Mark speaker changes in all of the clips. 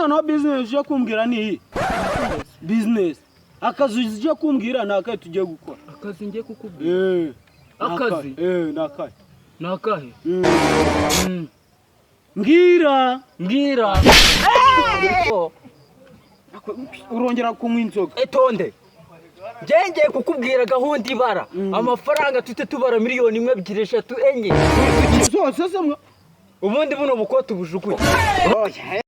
Speaker 1: No business yo kumbwira ni business. Akazi uje kumbwira nakaye tugiye gukora.
Speaker 2: Akazi ngiye kukubwira. Akazi?
Speaker 1: Nakaye.
Speaker 2: Nakahe?
Speaker 1: Ngira.
Speaker 3: Urongera kunywa inzoga.
Speaker 2: Etonde. Njye kukubwira gahunda ibara. Amafaranga tute tubara miliyoni 1 2 3 4 5.
Speaker 1: Zose semwe.
Speaker 2: Ubundi buno bukoti bujuguye.
Speaker 3: Oya.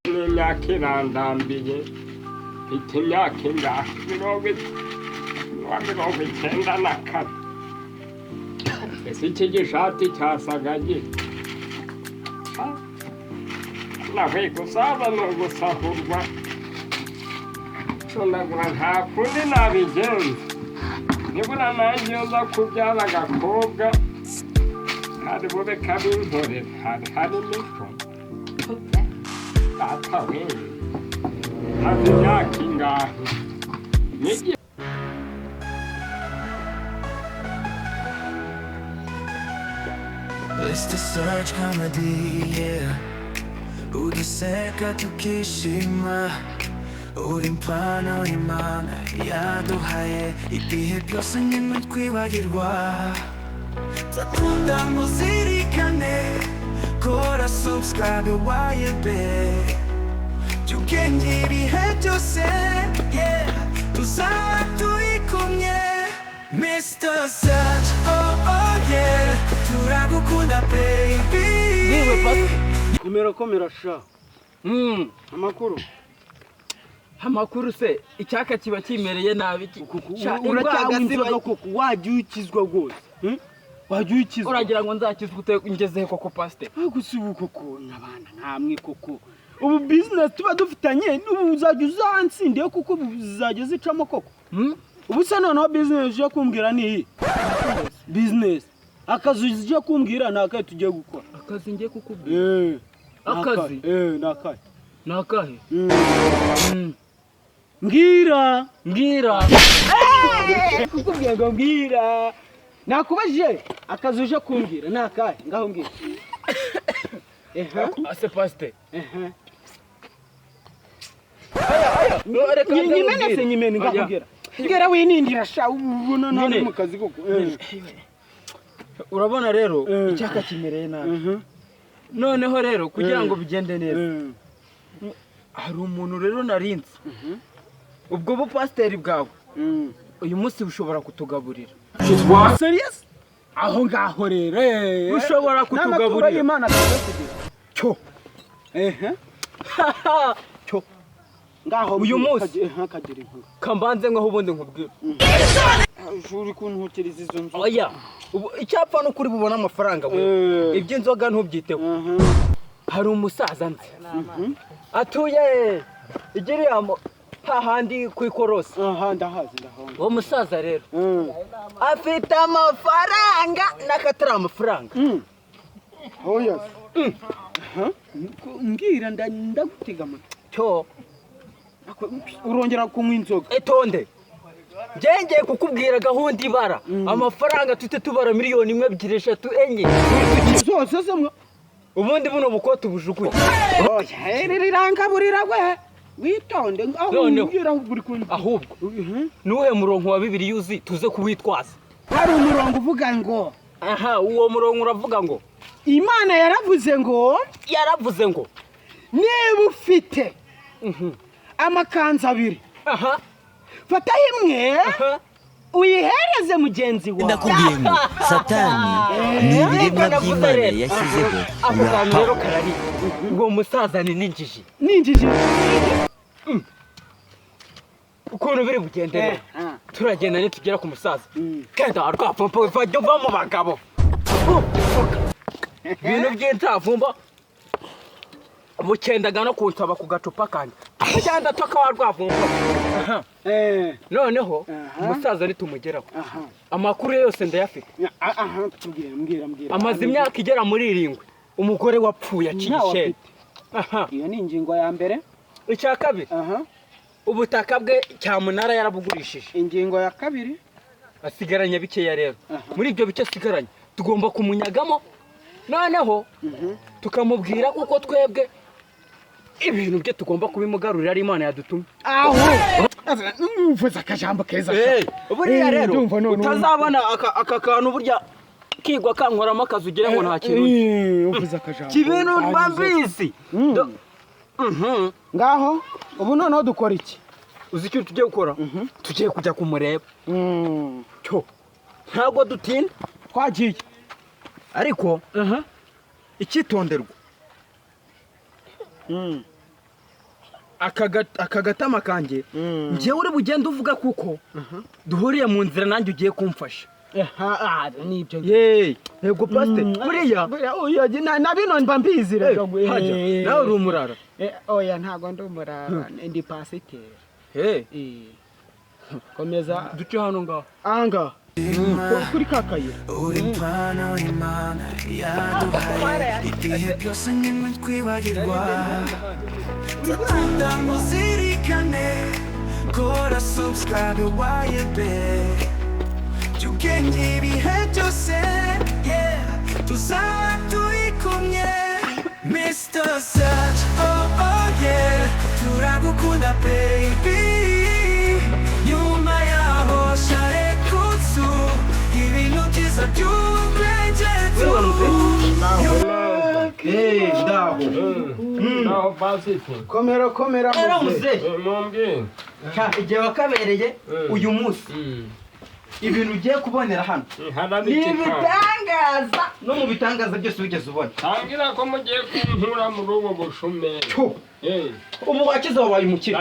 Speaker 4: Imyaka irandambiye mfite imyaka ingahe 94. Ese iki gishati cyasaga gite navuye gusaza ni ugusahurwa nshondagura nta kundi nabigenza nibura nanjye uza kubyara agakobwa hari bube kabintorera hari n'icyo data wewe maze imyaka ingahe n'igihe
Speaker 5: It's the Serge comedy, yeah. Uduseka tukishima, uri mpano Imana yaduhaye, ibihe byose nyine twibagirwa. Nzakunda muzirikane, kora subscribe wayebe, tugende ibihe byose, yeah. Tuzaba turi kumwe, Mr. Serge, oh yeah. Turagukunda baby.
Speaker 2: Niwe pasi.
Speaker 1: Nimero sha.
Speaker 2: Amakuru se icyaka kiba kimereye nabi
Speaker 1: uracyagasiba koko wajyukizwa gose. Wajyukizwa.
Speaker 2: Uragira ngo nzakizwe ute ngeze koko pastor.
Speaker 1: Gusibu koko nabana namwe koko. Ubu business tuba dufitanye uzajya uzansindiye kuko bizajya zicamo koko. Ubu se no business yo kumbwira ni business. Akazi uje kumbwira nakaye tugiye gukora.
Speaker 2: Akazi ngiye kukubwira. Akazi?
Speaker 1: Nakaye.
Speaker 2: Nakahe?
Speaker 1: Ngira.
Speaker 3: Kukubwira ngo ngira. Nakubajije akazi uje kumbwira nakaye ngaho ngira.
Speaker 2: Ase pastor.
Speaker 3: Nyimene ngakubwira. Ngera winindira sha ubona none mu kazi koko.
Speaker 2: Urabona rero icyaka kimereye nabi. Noneho rero kugira ngo bigende neza. Hari umuntu rero narinze. Ubwo bu pastor bwawe. Uyu munsi bushobora kutugaburira.
Speaker 1: Serious? Aho ngaho rero.
Speaker 2: Ushobora kutugaburira.
Speaker 3: Imana
Speaker 1: Cyo.
Speaker 3: Cyo. Ngaho
Speaker 2: uyu munsi
Speaker 3: kagira inkuru.
Speaker 2: Kambanze ngaho ubundi nkubwira.
Speaker 3: Uri kuntutiriza izo nzu.
Speaker 2: Oya. Icyapfa no kuri bubona amafaranga we. Iby'inzoga ntubyiteho. Hari umusaza nzi. Atuye igiriyamo hahandi kwikorosi.
Speaker 3: Ndahazi.
Speaker 2: Uwo musaza rero afite amafaranga nakatara amafaranga.
Speaker 3: Oya. Mbwira ndagutega amatwi.
Speaker 2: Cyo
Speaker 3: urongera kunywa inzoga.
Speaker 2: Etonde. Njye kukubwira gahunda ibara. Amafaranga tute tubara miliyoni 1 2 3 4.
Speaker 3: Zose semwe.
Speaker 2: Ubundi buno bukoti bujuguye.
Speaker 3: Oya, rirangaburira we. Witonde aho mbwira uri kundi.
Speaker 2: Ahubwo nuhe murongo wa Bibiliya yuzi tuze kuwitwaza.
Speaker 3: Hari umurongo uvuga ngo
Speaker 2: uwo murongo uravuga ngo
Speaker 3: Imana yaravuze ngo niba ufite amakanzu 2 fata imwe uyihereze mugenzi wawe.
Speaker 6: Ndakubwiye ngo Satani ni ibiremwa by'Imana yashyizeho.
Speaker 2: Ako rero karari ngo musaza ni ninjiji. Ukuntu biri bugendere turagenda ni tugera ku musaza. Kenda arwapompa vajyo va mu bagabo. Bintu by'intavumba bukendaga no kunsaba ku gacupa kanje. Kujyanda toka warwavumba. Noneho umusaza ari tumugeraho. Amakuru yose ndayafite.
Speaker 3: Mbwira.
Speaker 2: Amaze imyaka igera muri 7 umugore wapfuye akishe.
Speaker 3: Iyo ni ingingo ya mbere.
Speaker 2: Icya kabiri ubutaka bwe cyamunara yarabugurishije.
Speaker 3: Ingingo ya kabiri
Speaker 2: asigaranye bikeya rero muri ibyo bice asigaranye tugomba kumunyagamo noneho tukamubwira kuko twebwe ibintu bye tugomba kubimugarurira ari Imana yadutumye
Speaker 3: aho uvuze akajambo keza
Speaker 2: buriya rero utazabona aka kantu burya kigwa kankoramo akazi ugire ngo nta kintu
Speaker 3: uvuze akajambo
Speaker 2: kibintu mbambizi
Speaker 3: ngaho ubu noneho dukora iki
Speaker 2: uzi icyo tugiye gukora tugiye kujya kumureba cyo ntabwo dutinda
Speaker 3: twagiye
Speaker 2: ariko icyitonderwa aka gatama kanjye njyewe uri bugende uvuga kuko duhuriye mu nzira nanjye ugiye kumfasha
Speaker 3: nibyo
Speaker 2: yego pasiteri buriya
Speaker 3: na bino mba mbizi rero
Speaker 2: nawe uri umurara
Speaker 3: oya ntabwo ndi umurara ndi pasiteri komeza
Speaker 2: duce hano ngaho
Speaker 3: aha kuri ka kayira
Speaker 5: uri impano Imana yaduhaye ibihe byose nimwe twibagirwa dukunda muzirikane kora subscribe wayebe by'ubwenge ibihe byose tuzaba turi kumwe Mr. Serge turagukunda baby nyuma yaho share kutsu ibintu byiza by'ubwenge
Speaker 4: naho pasiteri
Speaker 3: komera
Speaker 4: mumbwire
Speaker 2: igihe wakabereye uyu munsi ibintu ugiye kubonera hano ni ibitangaza no mu bitangaza byose wigeze ubona
Speaker 4: tangira ko mugiye kunkura muri ubu bushomeri
Speaker 2: ubu wakize wabaye umukire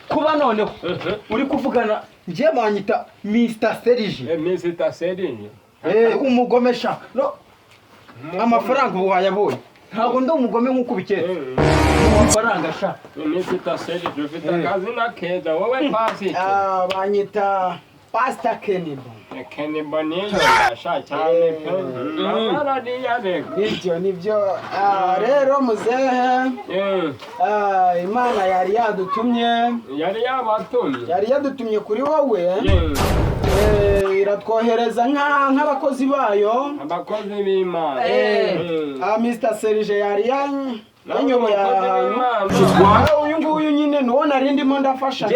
Speaker 2: kuba noneho uri kuvugana njye banyita Mr. Serge
Speaker 4: Mr. Serge
Speaker 2: umugomesha amafaranga ubu wayabonye ntabwo ndi umugome nk'uko ubiketse amafaranga sha
Speaker 4: Mr. Serge ufite akazina keza wowe pasiteri
Speaker 3: banyita Pastor Kenibo
Speaker 4: niyo yasha cyane pe
Speaker 3: nibyo rero muzehe Imana yari yadutumye yari yadutumye kuri wowe iratwohereza nk'abakozi bayo
Speaker 4: abakozi b'Imana
Speaker 3: Mr. Serge yari yanyoboye uyu nguyu nyine nuwo nari ndimo ndafasha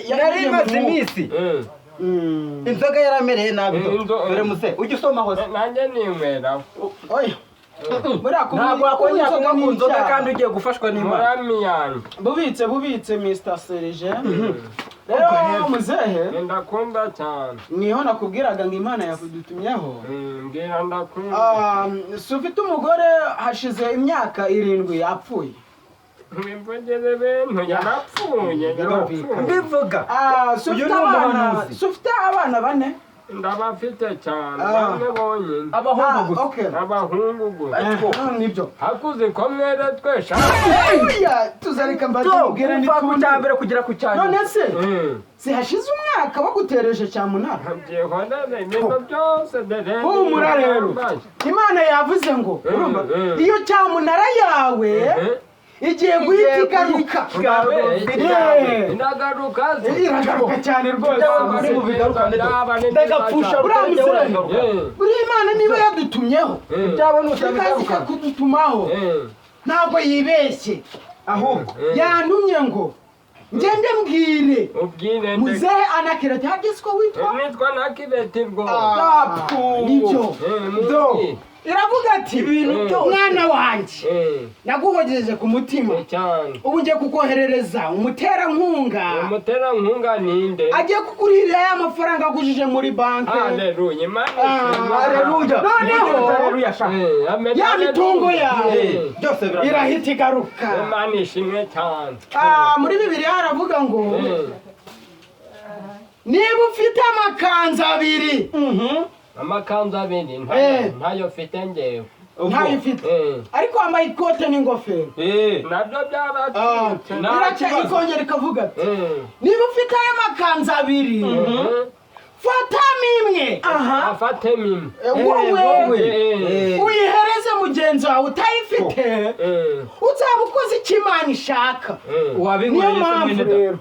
Speaker 2: yari imaze iminsi inzoga yaramereye nabi dore muse ujye usoma hose
Speaker 4: nanjye ninywera
Speaker 3: oya
Speaker 2: ntabwo wakongera kunywa ku nzoga kandi ugiye gufashwa n'Imana
Speaker 3: bubitse Mr. Serge rero muzehe
Speaker 4: ndakunda cyane
Speaker 3: niho nakubwiraga ngo Imana yakudutumyeho
Speaker 4: mbwira ndakunda
Speaker 3: ufite umugore hashize imyaka 7 yapfuye
Speaker 4: mwimvugeze bintu yarapfuye
Speaker 2: mbivuga
Speaker 3: ufite abana 4
Speaker 4: ndabafite cyane bamwe bonyine abahungu gusa
Speaker 3: nibyo
Speaker 4: hakuze ko mwere twesha
Speaker 3: tuzareka mbazubwira
Speaker 2: mbere kugera ku cyane
Speaker 3: none se sihashize umwaka bagutereje cyamunara
Speaker 4: ibintu byose
Speaker 3: humura rero Imana yavuze ngo urumva iyo cyamunara yawe igiye guhita igaruka iragaruka cyane rwose ndagapfusha buriya Imana niba yadutumyeho ikazi ikakudutumaho ntabwo yibeshye ahubwo yantumye ngo ngende mbwire muzehe Anakireti hagizwe
Speaker 4: witwa Anakireti rwo
Speaker 3: nibyo iravuga ati mwana wanjye naguhogejeje ku mutima ubu ngiye kukoherereza umuterankunga
Speaker 4: ninde
Speaker 3: agiye kukurihirira ya mafaranga agujije muri banki
Speaker 4: haleluya
Speaker 3: noneho ya mitungo yawe irahita igaruka
Speaker 4: Imana ishimwe cyane
Speaker 3: muri Bibiliya haravuga ngo niba ufite amakanzu 2
Speaker 4: amakanzu 2 ntayo mfite njyewe
Speaker 3: ntayo ufite ariko wambaye ikote n'ingofero
Speaker 4: nabyo byaracitse
Speaker 3: ikongera ikavuga ati niba ufite ayo makanzu 2 fatamo imwe
Speaker 4: afatemo imwe
Speaker 3: wowe uyihereze mugenzi wawe utayifite uzaba ukoze icyo Imana ishaka.
Speaker 2: wabinkoreye
Speaker 3: Niyo
Speaker 2: se
Speaker 3: mpamvu
Speaker 2: mwene
Speaker 3: rero,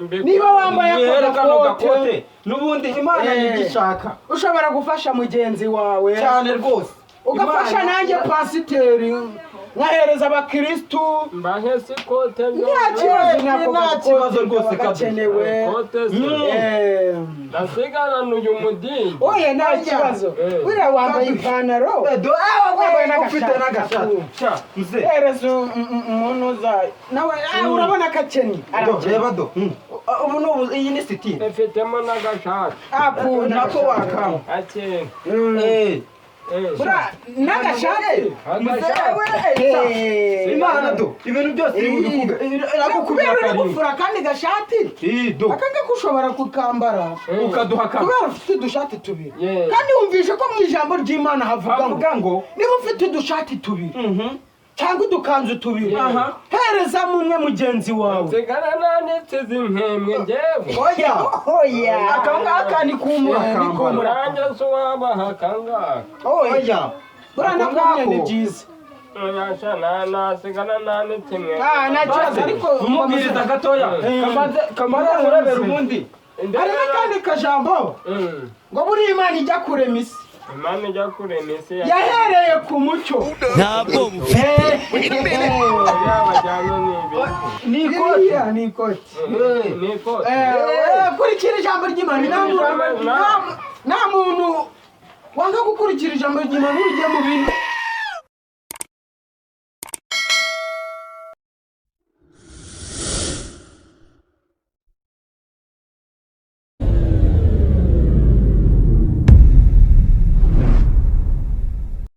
Speaker 2: data
Speaker 3: niba wambaye
Speaker 2: kano
Speaker 3: ako
Speaker 2: gakote
Speaker 3: gakote
Speaker 2: n'ubundi Imana nigishaka
Speaker 3: ushobora gufasha mugenzi wawe
Speaker 2: cyane rwose
Speaker 3: ugafasha nanjye pasiteri nkahereza abakirisitu.
Speaker 4: mbahese ikote
Speaker 3: Nta kibazo nako
Speaker 2: nta kibazo rwose
Speaker 3: gakenewe.
Speaker 4: ikote ndasigana n'uyu mudini.
Speaker 3: Oya nta kibazo. Buriya wambaye ipantaro
Speaker 2: ufite n'agashati mze
Speaker 3: hereza umuntu uzayo nawe urabona akakennye
Speaker 2: reba do ubu n'ubu iyi ni sitini
Speaker 4: mfitemo n'agashati
Speaker 2: nako wakanga
Speaker 4: akeye
Speaker 3: n'agashati
Speaker 2: Imana do ibintu byose
Speaker 3: kubera uri gufura kandi gashati akanga ko ushobora kukambara
Speaker 2: ukaduha
Speaker 3: kubera ufite udushati tubiri kandi wumvishe ko mu ijambo ry'Imana havuga ngo niba ufite udushati tubiri cyangwa udukanzu tubiri hereza umwe mugenzi wawe.
Speaker 4: nsigara nanitse zimpemwe njyewe.
Speaker 3: Oya akangaka ni kumura
Speaker 4: nanjye se uwabaha akangaka.
Speaker 3: oya burana kumwe ni byiza.
Speaker 4: Nyasha nasigara nanitse mwe.
Speaker 3: Nta kibazo ariko
Speaker 2: umubwiriza gatoya kamaze kurebera ubundi
Speaker 3: hari n'akandi kajambo ngo buri Imana ijya kurema isi
Speaker 4: Imana ijya kurema isi
Speaker 3: yahereye ku mucyo.
Speaker 6: ntabwo bufite
Speaker 4: yabajyanye n'ibiti.
Speaker 3: ni ikoti
Speaker 4: n'ikote.
Speaker 3: kurikira ijambo ry'Imana nta muntu wanga gukurikira ijambo ry'Imana ujye mu bintu